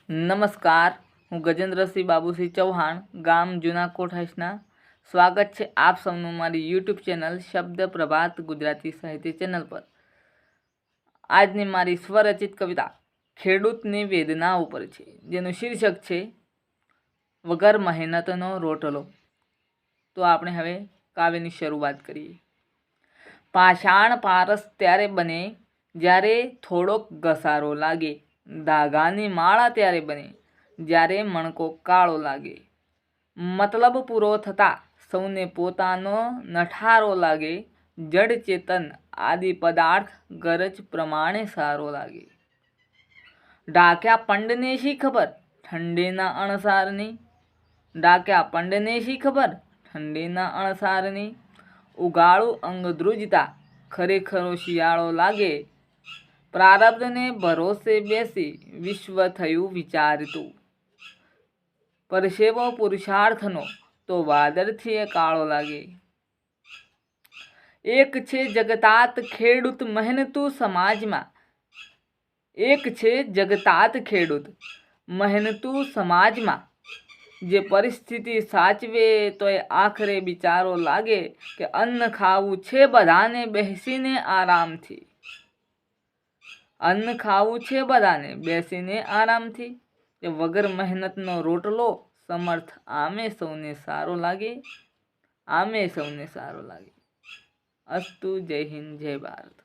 નમસ્કાર, હું ગજેન્દ્રસિંહ બાબુસિંહ ચૌહાણ, ગામ જૂના કોઠાસના. સ્વાગત છે આપ સૌનું મારી યુટ્યુબ ચેનલ શબ્દ પ્રભાત ગુજરાતી સાહિત્ય ચેનલ પર. આજની મારી સ્વરચિત કવિતા ખેડૂતની વેદના ઉપર છે, જેનું શીર્ષક છે વગર મહેનતનો રોટલો. તો આપણે હવે કાવ્યની શરૂઆત કરીએ. પાષાણ પારસ ત્યારે બને જ્યારે થોડોક ઘસારો લાગે, ધાગાની માળા ત્યારે બને જ્યારે મણકો કાળો લાગે. મતલબ પૂરો થતાં સૌને પોતાનો નઠારો લાગે, જડ ચેતન આદિ પદાર્થ ગરજ પ્રમાણે સારો લાગે. ઢાંક્યા પંડને શી ખબર ઠંડીના અણસારની, ઢાંક્યા પંડને શી ખબર ઠંડીના અણસારની. ઉગાડું અંગ ધ્રુજતા ખરેખરો શિયાળો લાગે, પ્રારબ્ધને ભરોસે બેસી વિશ્વ થયું વિચારતું. પરસેવો પુરુષાર્થનો તો વાદળથી કાળો લાગે. એક છે જગતાત ખેડૂત મહેનતુ સમાજમાં, એક છે જગતાત ખેડૂત મહેનતુ સમાજમાં. જે પરિસ્થિતિ સાચવે તોય આખરે બિચારો લાગે, કે અન્ન ખાવું છે બધાને બેસીને આરામથી. અન્ન ખાવું છે બધાને બેસીને આરામથી. કે વગર મહેનતનો રોટલો સમર્થ આમે સૌને સારો લાગે, આમે સૌને સારો લાગે. અસ્તુ. જય હિન્દ, જય ભારત.